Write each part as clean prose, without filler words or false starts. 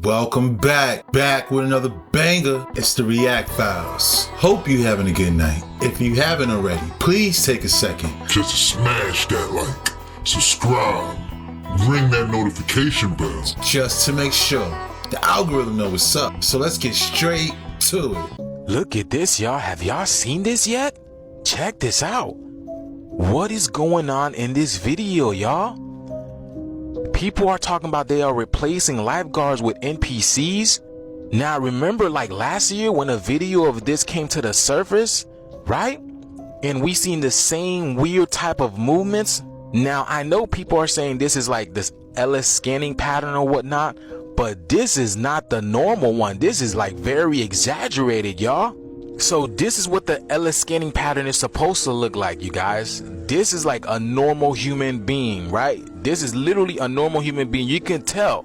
Welcome back with another banger. It's the React Files. Hope you having a good night. If you haven't already, please take a second just to smash that like, subscribe, ring that notification bell, just to make sure the algorithm knows what's up. So let's get straight to it. Look at this, y'all. Have y'all seen this yet? Check this out. What is going on in this video, y'all? People are talking about they are replacing lifeguards with NPCs. Now remember like last year when a video of this came to the surface, right? And we seen the same weird type of movements. Now I know people are saying this is like this LS scanning pattern or whatnot, but this is not the normal one. This is like very exaggerated, y'all. So this is what the LS scanning pattern is supposed to look like, you guys. This is like a normal human being, right? This is literally a normal human being. You can tell.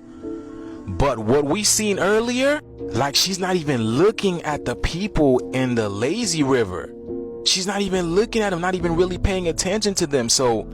But what we seen earlier, like she's not even looking at the people in the lazy river. She's not even looking at them, not even really paying attention to them. So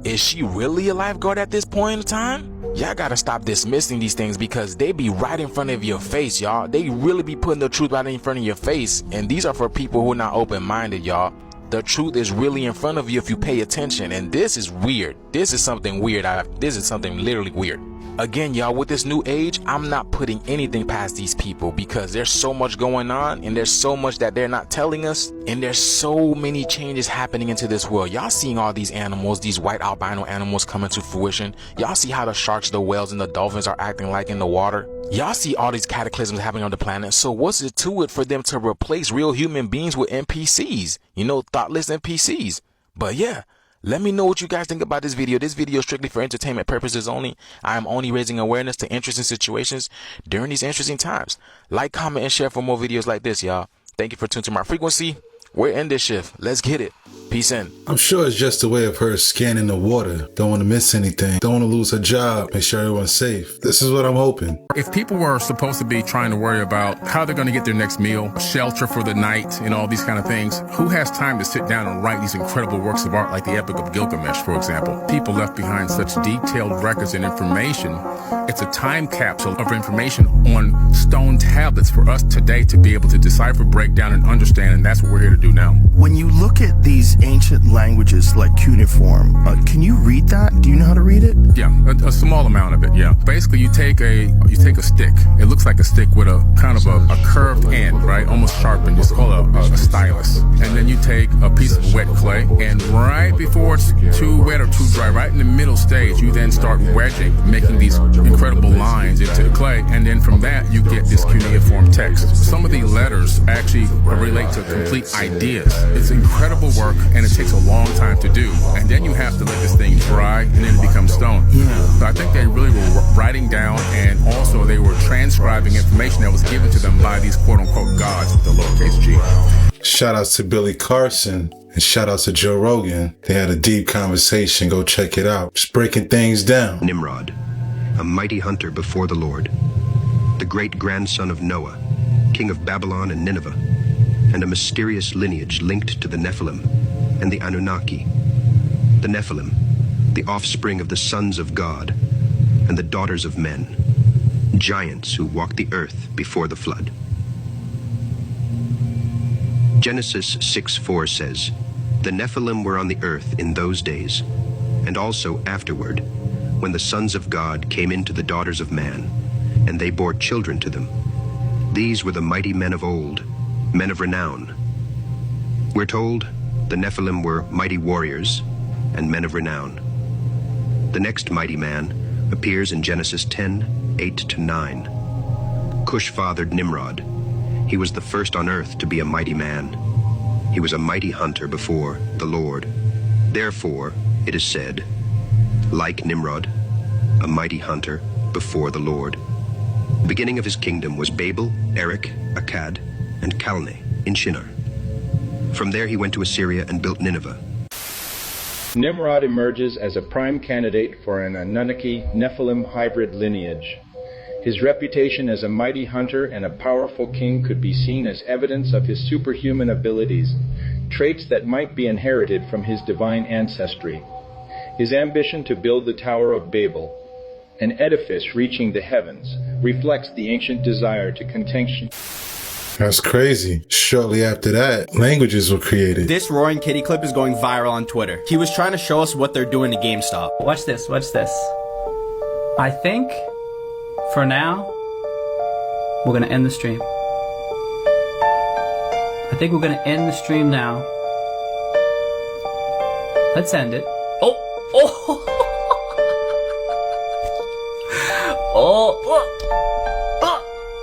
is she really a lifeguard at this point in time? Y'all gotta stop dismissing these things because they be right in front of your face, y'all. They really be putting the truth right in front of your face. And these are for people who are not open-minded, y'all. The truth is really in front of you if you pay attention. And this is weird. This is something weird. This is something literally weird. Again, y'all, with this new age, I'm not putting anything past these people because there's so much going on and there's so much that they're not telling us. And there's so many changes happening into this world. Y'all seeing all these animals, these white albino animals coming to fruition. Y'all see how the sharks, the whales, and the dolphins are acting like in the water. Y'all see all these cataclysms happening on the planet. So what's it to it for them to replace real human beings with NPCs? You know, thoughtless NPCs. But yeah. Let me know what you guys think about this video. This video is strictly for entertainment purposes only. I am only raising awareness to interesting situations during these interesting times. Like, comment, and share for more videos like this, y'all. Thank you for tuning to my frequency. We're in this shift. Let's get it. Peace in. I'm sure it's just a way of her scanning the water. Don't want to miss anything. Don't want to lose her job. Make sure everyone's safe. This is what I'm hoping. If people were supposed to be trying to worry about how they're going to get their next meal, shelter for the night, and all these kind of things, who has time to sit down and write these incredible works of art like the Epic of Gilgamesh, for example? People left behind such detailed records and information. It's a time capsule of information on stone tablets for us today to be able to decipher, break down, and understand, and that's what we're here to do now. When you look at these ancient languages like cuneiform, can you read that? Do you know how to read it? Yeah, a small amount of it, yeah. Basically, you take a stick. It looks like a stick with a kind of a curved end, right? Almost sharpened. It's called a stylus. And then you take a piece of wet clay, and right before it's too wet or too dry, right in the middle stage, you then start wedging, making these incredible lines into the clay. And then from that, you get this cuneiform text. Some of the letters actually relate to complete ideas. It's incredible work, and it takes a long time to do. And then you have to let this thing dry, and then it becomes stone. So I think they really were writing down, and also they were transcribing information that was given to them by these quote-unquote gods with the lowercase g. Shout outs to Billy Carson and shout outs to Joe Rogan. They had a deep conversation. Go check it out. Just breaking things down. Nimrod, a mighty hunter before the Lord, the great grandson of Noah, king of Babylon and Nineveh, and a mysterious lineage linked to the Nephilim and the Anunnaki. The Nephilim, the offspring of the sons of God and the daughters of men, giants who walked the earth before the flood. Genesis 6:4 says, "The Nephilim were on the earth in those days, and also afterward, when the sons of God came into the daughters of man, and they bore children to them. These were the mighty men of old, men of renown." We're told the Nephilim were mighty warriors and men of renown. The next mighty man appears in Genesis 10:8-9. Cush fathered Nimrod. He was the first on earth to be a mighty man. He was a mighty hunter before the Lord. Therefore, it is said, like Nimrod, a mighty hunter before the Lord. The beginning of his kingdom was Babel, Erech, Akkad, and Calneh in Shinar. From there he went to Assyria and built Nineveh. Nimrod emerges as a prime candidate for an Anunnaki Nephilim hybrid lineage. His reputation as a mighty hunter and a powerful king could be seen as evidence of his superhuman abilities, traits that might be inherited from his divine ancestry. His ambition to build the Tower of Babel, An edifice reaching the heavens reflects the ancient desire to contention. That's crazy. Shortly after that, languages were created. This Roaring Kitty clip is going viral on Twitter. He was trying to show us what they're doing to GameStop. Watch this, watch this. I think, for now, we're gonna end the stream. I think we're gonna end the stream now. Let's end it. Oh!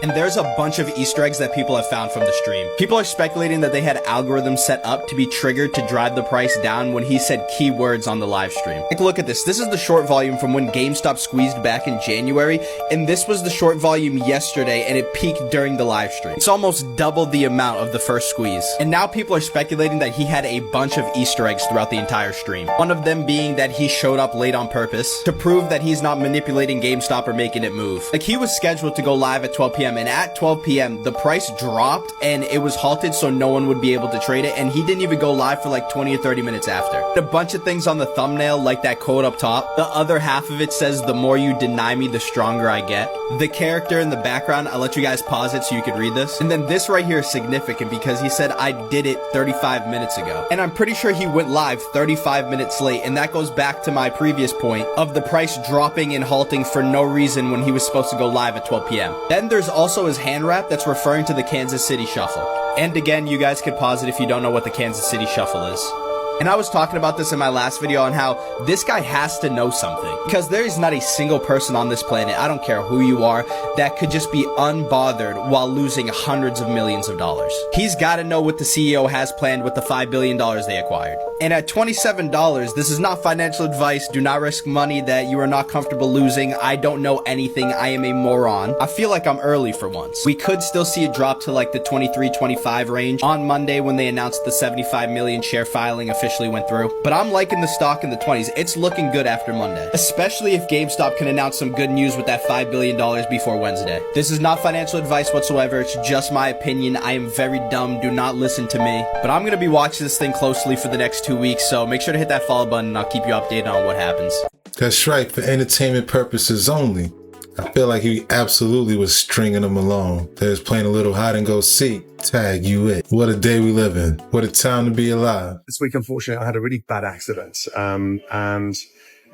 And there's a bunch of Easter eggs that people have found from the stream. People are speculating that they had algorithms set up to be triggered to drive the price down when he said keywords on the live stream. Take a look at this. This is the short volume from when GameStop squeezed back in January, and this was the short volume yesterday, and it peaked during the live stream. It's almost double the amount of the first squeeze. And now people are speculating that he had a bunch of Easter eggs throughout the entire stream. One of them being that he showed up late on purpose to prove that he's not manipulating GameStop or making it move. Like, he was scheduled to go live at 12 p.m. and at 12 p.m. the price dropped and it was halted so no one would be able to trade it, and he didn't even go live for like 20 or 30 minutes after. A bunch of things on the thumbnail, like that quote up top. The other half of it says, "The more you deny me, the stronger I get." The character in the background, I'll let you guys pause it so you can read this. And then this right here is significant because he said, "I did it 35 minutes ago." And I'm pretty sure he went live 35 minutes late, and that goes back to my previous point of the price dropping and halting for no reason when he was supposed to go live at 12 p.m. Then there's also his hand wrap that's referring to the Kansas City Shuffle. And again, you guys could pause it if you don't know what the Kansas City Shuffle is. And I was talking about this in my last video on how this guy has to know something, because there is not a single person on this planet, I don't care who you are, that could just be unbothered while losing hundreds of millions of dollars. He's got to know what the CEO has planned with the $5 billion they acquired. And at $27, this is not financial advice. Do not risk money that you are not comfortable losing. I don't know anything. I am a moron. I feel like I'm early for once. We could still see it drop to like the 23, 25 range on Monday when they announced the 75 million share filing officially went through. But I'm liking the stock in the 20s. It's looking good after Monday, especially if GameStop can announce some good news with that $5 billion before Wednesday. This is not financial advice whatsoever. It's just my opinion. I am very dumb. Do not listen to me. But I'm going to be watching this thing closely for the next 2 weeks, so make sure to hit that follow button and I'll keep you updated on what happens. That's right, for entertainment purposes only. I feel like he absolutely was stringing them along. They was playing a little hide and go seek. Tag you it. What a day we live in. What a time to be alive. This week, unfortunately, I had a really bad accident, and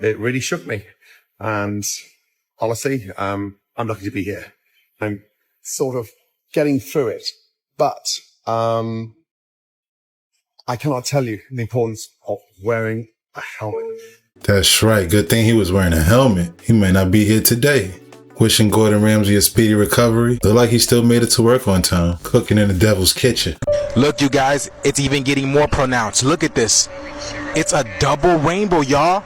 it really shook me. And honestly, I'm lucky to be here. I'm sort of getting through it, but I cannot tell you the importance of wearing a helmet. That's right. Good thing he was wearing a helmet. He may not be here today. Wishing Gordon Ramsay a speedy recovery. Look like he still made it to work on time, cooking in the devil's kitchen. Look, you guys, it's even getting more pronounced. Look at this. It's a double rainbow, y'all.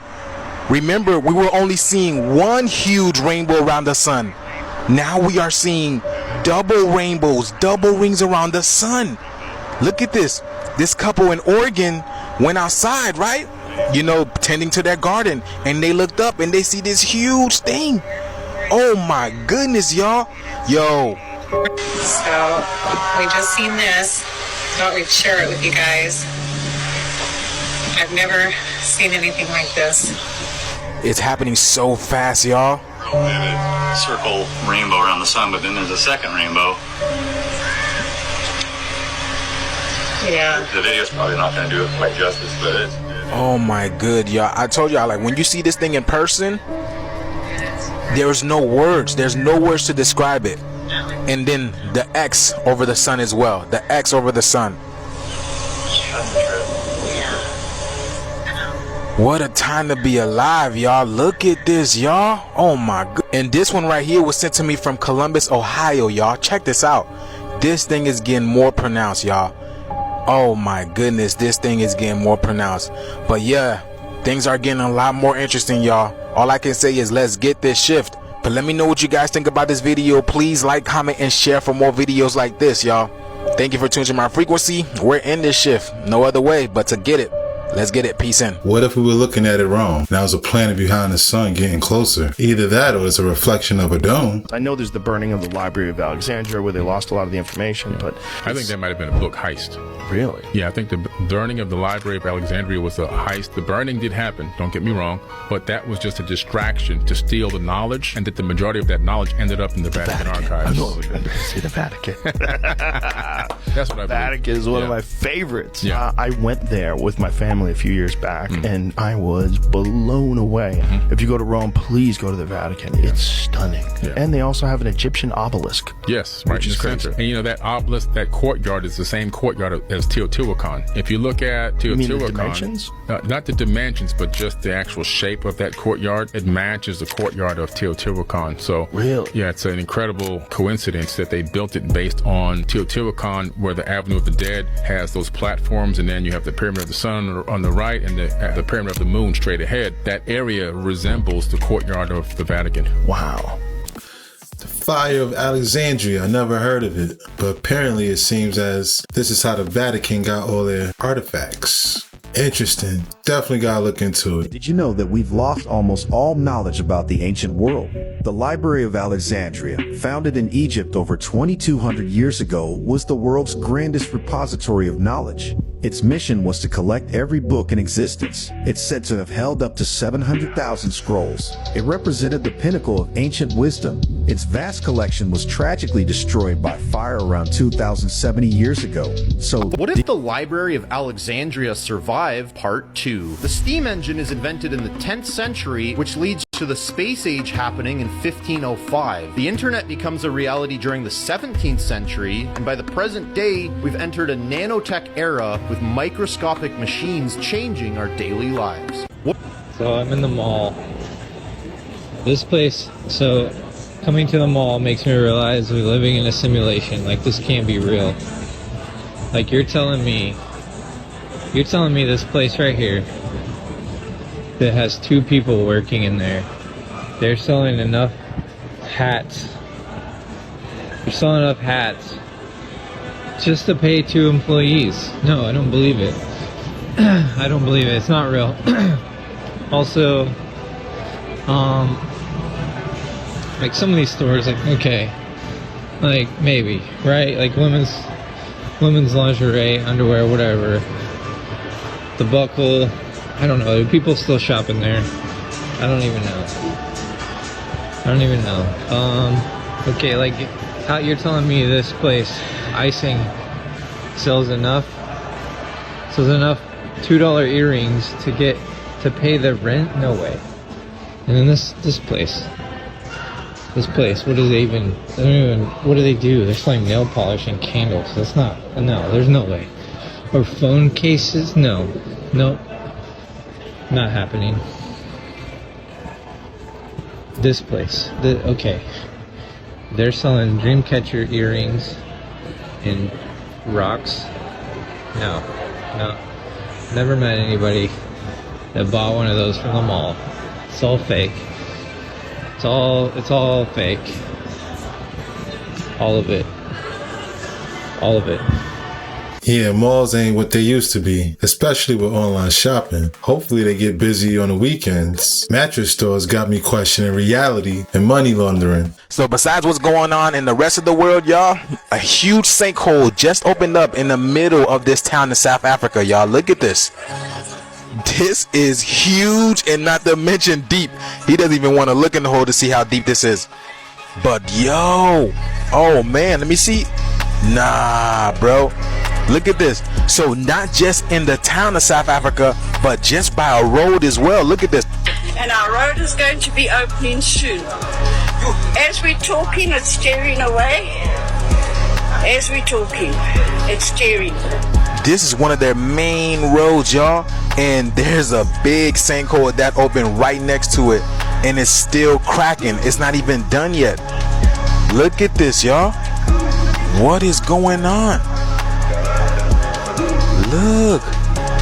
Remember, we were only seeing one huge rainbow around the sun. Now we are seeing double rainbows, double rings around the sun. Look at this. This couple in Oregon went outside, right? You know, tending to their garden, and they looked up and they see this huge thing. Oh my goodness, y'all. Yo. So we just seen this. Thought we'd share it with you guys. I've never seen anything like this. It's happening so fast, y'all. Circle rainbow around the sun, but then there's a second rainbow. Yeah. The video's probably not going to do it quite justice, but it's... Oh my good, y'all. I told y'all, like, when you see this thing in person, there's no words. There's no words to describe it. And then the X over the sun as well. The X over the sun. What a time to be alive, y'all. Look at this, y'all. Oh my god. And this one right here was sent to me from Columbus, Ohio, y'all. Check this out. This thing is getting more pronounced, y'all. Oh my goodness, this thing is getting more pronounced. But yeah, things are getting a lot more interesting, y'all. All I can say is let's get this shift. But let me know what you guys think about this video. Please like, comment, and share for more videos like this, y'all. Thank you for tuning to my frequency. We're in this shift. No other way but to get it. Let's get it. Peace in. What if we were looking at it wrong? That was a planet behind the sun getting closer. Either that or it's a reflection of a dome. I know there's the burning of the Library of Alexandria where they lost a lot of the information, but I think that might have been a book heist. Really? Yeah, I think the burning of the Library of Alexandria was a heist. The burning did happen, don't get me wrong, but that was just a distraction to steal the knowledge, and that the majority of that knowledge ended up in the Vatican archives. I know we're going to see the Vatican. That's what I believe. Vatican is one of my favorites. Yeah. I went there with my family a few years back, and I was blown away. If you go to Rome, please go to the Vatican. It's stunning. Yeah. And they also have an Egyptian obelisk. Yes, right in the center. And you know, that obelisk, that courtyard is the same courtyard as Teotihuacan. If you look at Teotihuacan, You mean the dimensions? Not the dimensions, but just the actual shape of that courtyard, it matches the courtyard of Teotihuacan. So really, yeah, it's an incredible coincidence that they built it based on Teotihuacan, where the Avenue of the Dead has those platforms, and then you have the Pyramid of the Sun on the right and the Pyramid of the Moon straight ahead. That area resembles the courtyard of the Vatican. Wow. The Fire of Alexandria, I never heard of it, but apparently it seems as this is how the Vatican got all their artifacts. Interesting. Definitely gotta look into it. Did you know that we've lost almost all knowledge about the ancient world? The Library of Alexandria, founded in Egypt over 2,200 years ago, was the world's grandest repository of knowledge. Its mission was to collect every book in existence. It's said to have held up to 700,000 scrolls. It represented the pinnacle of ancient wisdom. Its vast collection was tragically destroyed by fire around 2,070 years ago. So, what if the Library of Alexandria survived Part 2? The steam engine is invented in the 10th century, which leads to the space age happening in 1505. The internet becomes a reality during the 17th century, and by the present day, we've entered a nanotech era with microscopic machines changing our daily lives. So I'm in the mall. This place, so coming to the mall makes me realize we're living in a simulation. Like, this can't be real. Like, you're telling me this place right here that has 2 people working in there, they're selling enough hats. They're selling enough hats just to pay 2 employees. No, I don't believe it. I don't believe it. It's not real. Also, like some of these stores, like, okay, like maybe, right? Like women's lingerie, underwear, whatever. The Buckle, I don't know. Do people still shop in there? I don't even know. Okay, like how you're telling me this place, Icing, sells enough $2 earrings to pay the rent? No way. And then this place, what is it even? What do they do? They're selling nail polish and candles. That's not. No, there's no way. Or phone cases? No, nope, not happening. This place, okay, they're selling Dreamcatcher earrings and rocks. No, never met anybody that bought one of those from the mall. It's all fake. It's all fake. All of it. Yeah, malls ain't what they used to be, especially with online shopping. Hopefully they get busy on the weekends. Mattress stores got me questioning reality and money laundering. So besides what's going on in the rest of the world, y'all, a huge sinkhole just opened up in the middle of this town in South Africa, y'all. Look at this. This is huge, and not to mention deep. He doesn't even want to look in the hole to see how deep this is. But yo, oh man, let me see. Nah, bro. Look at this. So not just in the town of South Africa, but just by a road as well. Look at this. And our road is going to be opening soon. As we're talking, it's steering away. As we're talking, it's steering. This is one of their main roads, y'all. And there's a big sinkhole that opened right next to it. And it's still cracking. It's not even done yet. Look at this, y'all. What is going on? Look,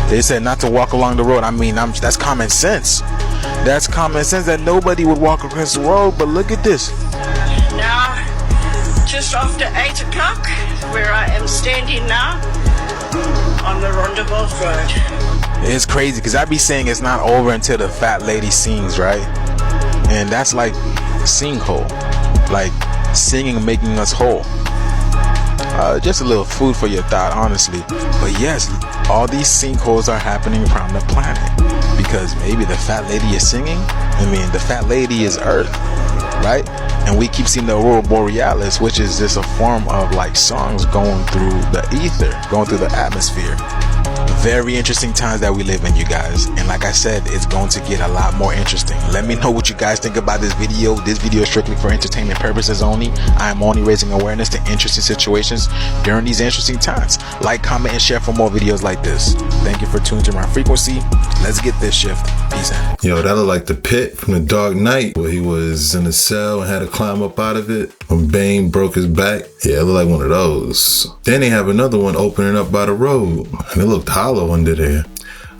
they said not to walk along the road. I mean, that's common sense. That's common sense that nobody would walk across the road. But look at this. Now, just after 8 o'clock, where I am standing now, on the Rondebosch Road. It's crazy because I be saying it's not over until the fat lady sings, right? And that's like sinkhole, like singing making us whole. Just a little food for your thought, honestly. But yes, all these sinkholes are happening around the planet because maybe the fat lady is singing. I mean, the fat lady is Earth, right? And we keep seeing the aurora borealis, which is just a form of like songs going through the ether, going through the atmosphere. Very interesting times that we live in, you guys. And like I said, it's going to get a lot more interesting. Let me know what you guys think about this video. This video is strictly for entertainment purposes only. I am only raising awareness to interesting situations during these interesting times. Like, comment, and share for more videos like this. Thank you for tuning to my frequency. Let's get this shift. Peace out. Yo, that looked like the pit from The Dark Knight, where he was in a cell and had to climb up out of it when Bane broke his back. Yeah, it looked like one of those. Then they have another one opening up by the road, and it looked hollow under there.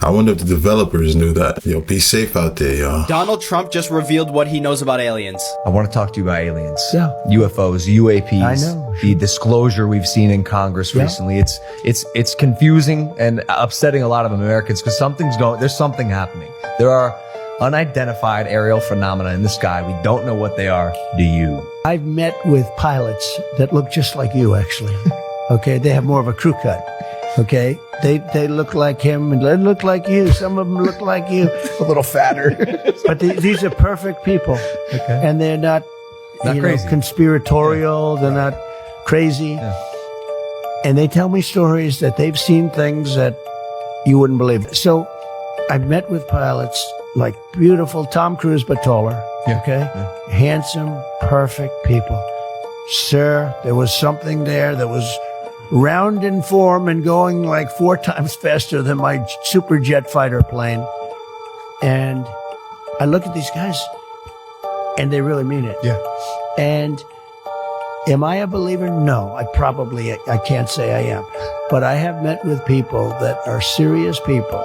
I wonder if the developers knew that. Yo, be safe out there, y'all. Donald Trump just revealed what he knows about aliens. I want to talk to you about aliens. Yeah. UFOs, UAPs. I know. The disclosure we've seen in Congress recently. It's confusing and upsetting a lot of Americans because there's something happening. There are unidentified aerial phenomena in the sky. We don't know what they are. Do you? I've met with pilots that look just like you, actually. Okay, they have more of a crew cut. Okay, they look like him and they look like you. Some of them look like you, a little fatter. But these are perfect people. Okay, and they're not crazy. Conspiratorial. Yeah. They're not crazy. Yeah. And they tell me stories that they've seen things that you wouldn't believe. So I've met with pilots like beautiful Tom Cruise, but taller. Yeah. Okay, yeah. Handsome, perfect people. Sir, there was something there that was round in form and going like 4 times faster than my super jet fighter plane. And I look at these guys and they really mean it. Yeah. And am I a believer? No, I can't say I am. But I have met with people that are serious people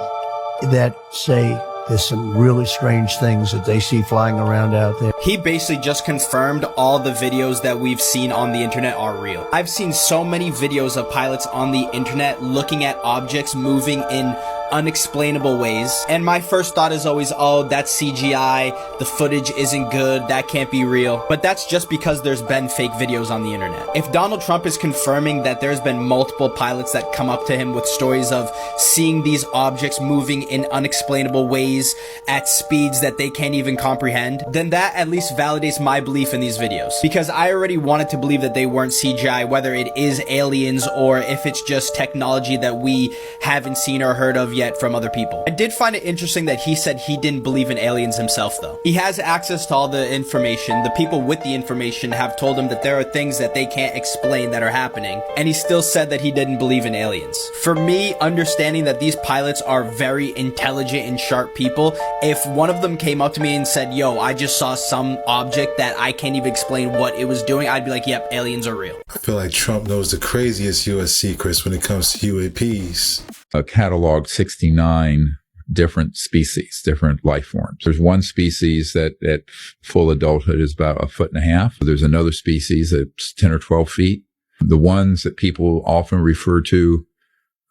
that say there's some really strange things that they see flying around out there. He basically just confirmed all the videos that we've seen on the internet are real. I've seen so many videos of pilots on the internet looking at objects moving in unexplainable ways. And my first thought is always, oh, that's CGI, the footage isn't good, that can't be real. But that's just because there's been fake videos on the internet. If Donald Trump is confirming that there's been multiple pilots that come up to him with stories of seeing these objects moving in unexplainable ways at speeds that they can't even comprehend, then that at least validates my belief in these videos. Because I already wanted to believe that they weren't CGI, whether it is aliens or if it's just technology that we haven't seen or heard of yet from other people. I did find it interesting that he said he didn't believe in aliens himself though. He has access to all the information. The people with the information have told him that there are things that they can't explain that are happening, and he still said that he didn't believe in aliens. For me, understanding that these pilots are very intelligent and sharp people, if one of them came up to me and said, yo, I just saw some object that I can't even explain what it was doing, I'd be like, yep, aliens are real. I feel like Trump knows the craziest U.S. secrets when it comes to UAPs. Cataloged 69 different species, different life forms. There's one species that at full adulthood is about 1.5 feet. There's another species that's 10 or 12 feet. The ones that people often refer to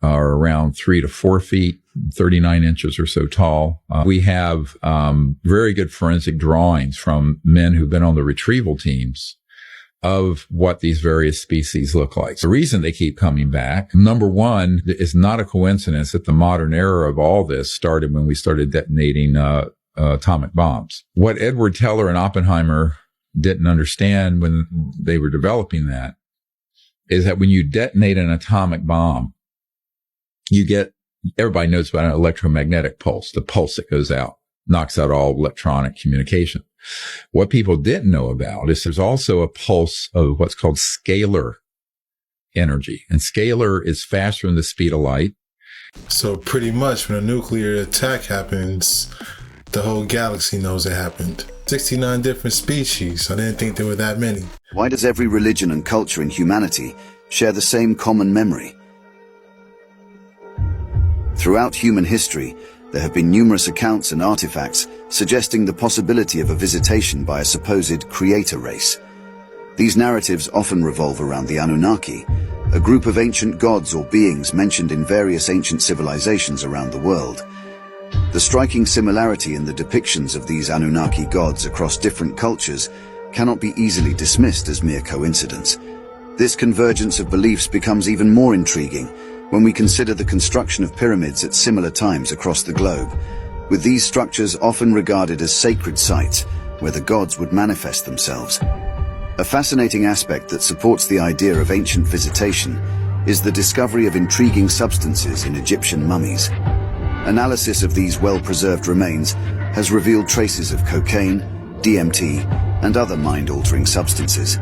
are around 3 to 4 feet, 39 inches or so tall. We have very good forensic drawings from men who've been on the retrieval teams of what these various species look like. The reason they keep coming back, number one, is not a coincidence that the modern era of all this started when we started detonating atomic bombs. What Edward Teller and Oppenheimer didn't understand when they were developing that is that when you detonate an atomic bomb, you get, everybody knows about an electromagnetic pulse, the pulse that goes out, knocks out all electronic communication. What people didn't know about is there's also a pulse of what's called scalar energy. And scalar is faster than the speed of light. So pretty much when a nuclear attack happens, the whole galaxy knows it happened. 69 different species. I didn't think there were that many. Why does every religion and culture in humanity share the same common memory? Throughout human history, there have been numerous accounts and artifacts suggesting the possibility of a visitation by a supposed creator race. These narratives often revolve around the Anunnaki, a group of ancient gods or beings mentioned in various ancient civilizations around the world, The striking similarity in the depictions of these Anunnaki gods across different cultures cannot be easily dismissed as mere coincidence. This convergence of beliefs becomes even more intriguing when we consider the construction of pyramids at similar times across the globe, with these structures often regarded as sacred sites where the gods would manifest themselves. A fascinating aspect that supports the idea of ancient visitation is the discovery of intriguing substances in Egyptian mummies. Analysis of these well-preserved remains has revealed traces of cocaine, DMT, and other mind-altering substances.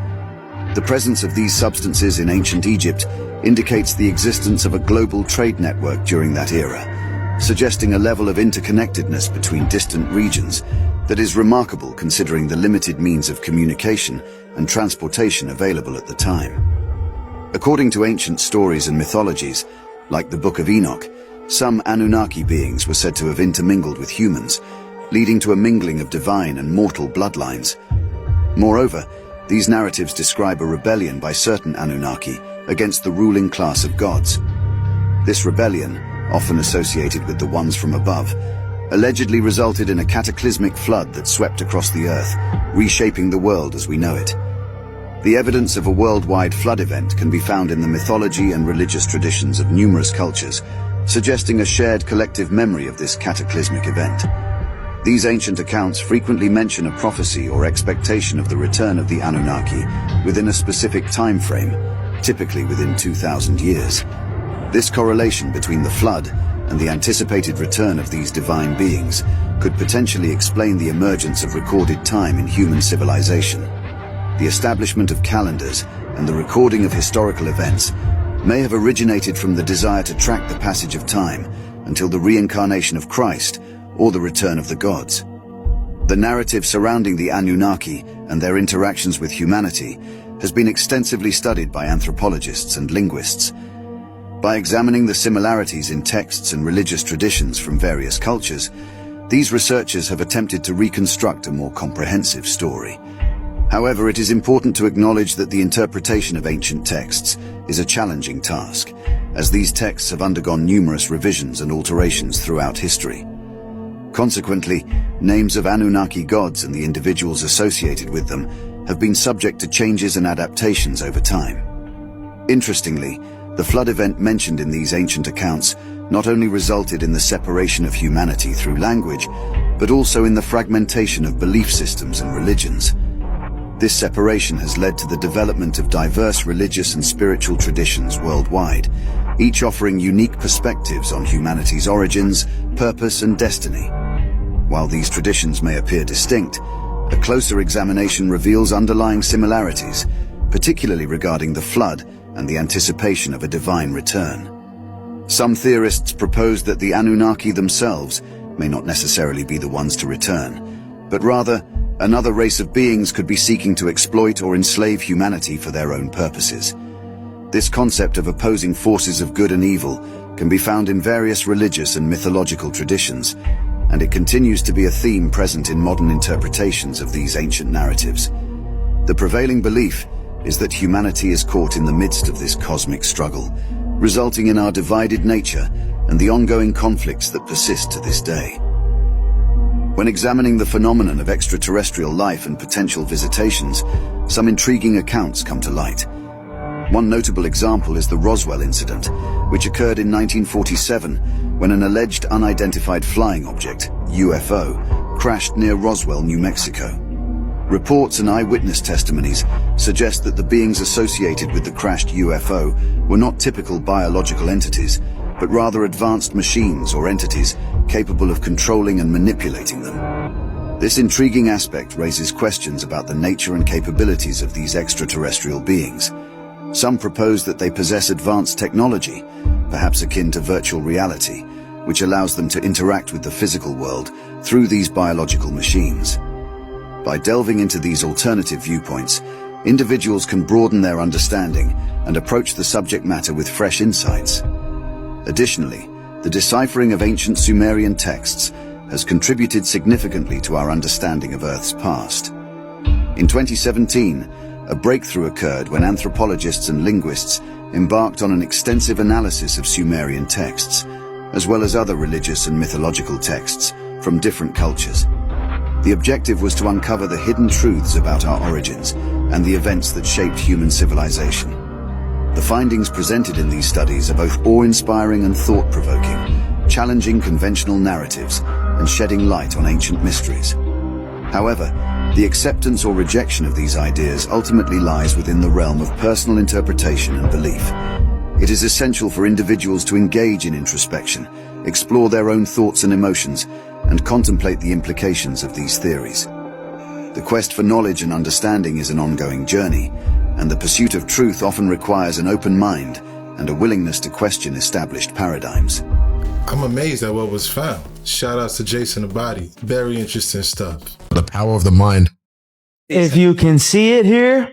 The presence of these substances in ancient Egypt indicates the existence of a global trade network during that era, suggesting a level of interconnectedness between distant regions that is remarkable considering the limited means of communication and transportation available at the time. According to ancient stories and mythologies, like the Book of Enoch, some Anunnaki beings were said to have intermingled with humans, leading to a mingling of divine and mortal bloodlines. Moreover, these narratives describe a rebellion by certain Anunnaki against the ruling class of gods. This rebellion, often associated with the ones from above, allegedly resulted in a cataclysmic flood that swept across the earth, reshaping the world as we know it. The evidence of a worldwide flood event can be found in the mythology and religious traditions of numerous cultures, suggesting a shared collective memory of this cataclysmic event. These ancient accounts frequently mention a prophecy or expectation of the return of the Anunnaki within a specific time frame, typically within 2,000 years. This correlation between the flood and the anticipated return of these divine beings could potentially explain the emergence of recorded time in human civilization. The establishment of calendars and the recording of historical events may have originated from the desire to track the passage of time until the reincarnation of Christ or the return of the gods. The narrative surrounding the Anunnaki and their interactions with humanity has been extensively studied by anthropologists and linguists. By examining the similarities in texts and religious traditions from various cultures, these researchers have attempted to reconstruct a more comprehensive story. However, it is important to acknowledge that the interpretation of ancient texts is a challenging task, as these texts have undergone numerous revisions and alterations throughout history. Consequently, names of Anunnaki gods and the individuals associated with them have been subject to changes and adaptations over time. Interestingly, the flood event mentioned in these ancient accounts not only resulted in the separation of humanity through language, but also in the fragmentation of belief systems and religions. This separation has led to the development of diverse religious and spiritual traditions worldwide, each offering unique perspectives on humanity's origins, purpose, and destiny. While these traditions may appear distinct, a closer examination reveals underlying similarities, particularly regarding the flood and the anticipation of a divine return. Some theorists propose that the Anunnaki themselves may not necessarily be the ones to return, but rather another race of beings could be seeking to exploit or enslave humanity for their own purposes. This concept of opposing forces of good and evil can be found in various religious and mythological traditions, and it continues to be a theme present in modern interpretations of these ancient narratives. The prevailing belief is that humanity is caught in the midst of this cosmic struggle, resulting in our divided nature and the ongoing conflicts that persist to this day. When examining the phenomenon of extraterrestrial life and potential visitations, some intriguing accounts come to light. One notable example is the Roswell incident, which occurred in 1947 when an alleged unidentified flying object, UFO, crashed near Roswell, New Mexico. Reports and eyewitness testimonies suggest that the beings associated with the crashed UFO were not typical biological entities, but rather advanced machines or entities capable of controlling and manipulating them. This intriguing aspect raises questions about the nature and capabilities of these extraterrestrial beings. Some propose that they possess advanced technology, perhaps akin to virtual reality, which allows them to interact with the physical world through these biological machines. By delving into these alternative viewpoints, individuals can broaden their understanding and approach the subject matter with fresh insights. Additionally, the deciphering of ancient Sumerian texts has contributed significantly to our understanding of Earth's past. In 2017, a breakthrough occurred when anthropologists and linguists embarked on an extensive analysis of Sumerian texts, as well as other religious and mythological texts from different cultures. The objective was to uncover the hidden truths about our origins and the events that shaped human civilization. The findings presented in these studies are both awe-inspiring and thought-provoking, challenging conventional narratives and shedding light on ancient mysteries. However, the acceptance or rejection of these ideas ultimately lies within the realm of personal interpretation and belief. It is essential for individuals to engage in introspection, explore their own thoughts and emotions, and contemplate the implications of these theories. The quest for knowledge and understanding is an ongoing journey, and the pursuit of truth often requires an open mind and a willingness to question established paradigms. I'm amazed at what was found. Shout outs to Jason Abadi. Very interesting stuff. The power of the mind. If you can see it here,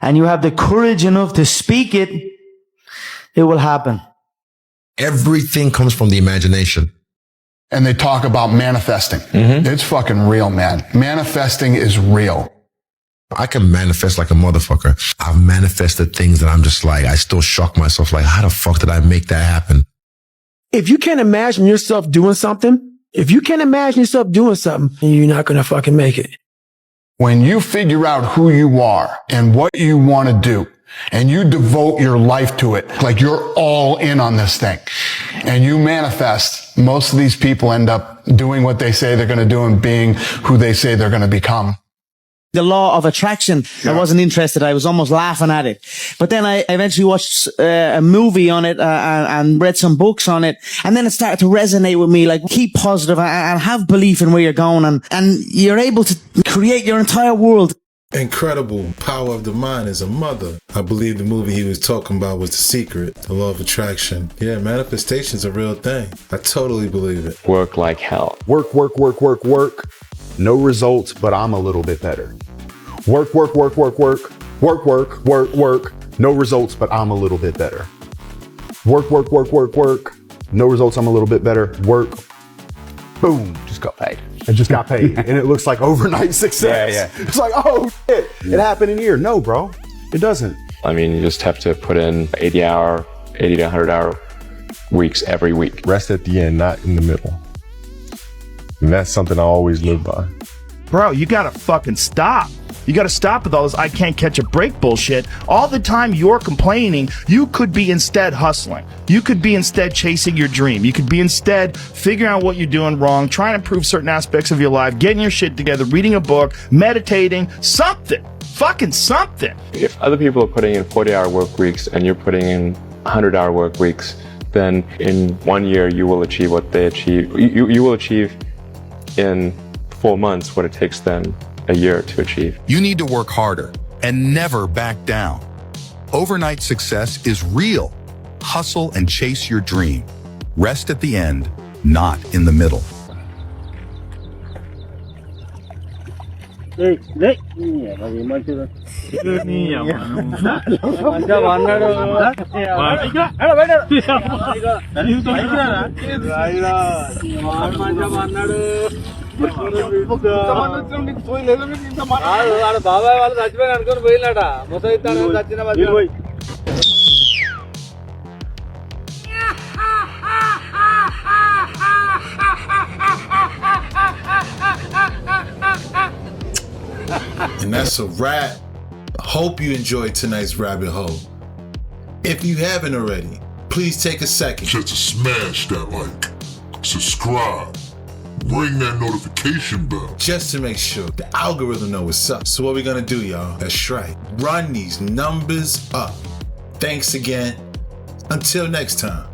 and you have the courage enough to speak it, it will happen. Everything comes from the imagination. And they talk about manifesting. It's fucking real, man. Manifesting is real. I can manifest like a motherfucker. I've manifested things that I'm just like, I still shock myself like, how the fuck did I make that happen? If you can't imagine yourself doing something, you're not going to fucking make it. When you figure out who you are and what you want to do, and you devote your life to it, like you're all in on this thing, and you manifest, most of these people end up doing what they say they're going to do and being who they say they're going to become. The law of attraction, I wasn't interested. I was almost laughing at it. But then I eventually watched a movie on it and read some books on it. And then it started to resonate with me, like keep positive and have belief in where you're going. And you're able to create your entire world. Incredible. Power of the mind is a mother. I believe the movie he was talking about was The Secret, the law of attraction. Yeah, manifestation's a real thing. I totally believe it. Work like hell. Work. No results, but I'm a little bit better. Work. No results, but I'm a little bit better. Work. No results, I'm a little bit better. Work. Boom. Just got paid. It just got paid. And it looks like overnight success. Yeah. It's like, oh shit, it happened in a year. No, bro, it doesn't. I mean, you just have to put in 80 to 100 hour weeks every week. Rest at the end, not in the middle. And that's something I always live by. Bro, you gotta fucking stop. You gotta stop with all this I can't catch a break bullshit. All the time you're complaining, you could be instead hustling. You could be instead chasing your dream. You could be instead figuring out what you're doing wrong, trying to improve certain aspects of your life, getting your shit together, reading a book, meditating, something. Fucking something. If other people are putting in 40-hour work weeks and you're putting in 100-hour work weeks, then in 1 year you will achieve what they achieve. You will achieve in 4 months what it takes them a year to achieve. You need to work harder and never back down. Overnight success is real. Hustle and chase your dream. Rest at the end, not in the middle. బాబాయ్ వాళ్ళు చచ్చిపోయి అనుకుని పోయినట ముసైతాను చచ్చిన And that's a wrap. Hope you enjoyed tonight's rabbit hole. If you haven't already, please take a second just to smash that like, subscribe, ring that notification bell, just to make sure the algorithm knows what's up. So what we gonna do, y'all? That's right. Run these numbers up. Thanks again. Until next time.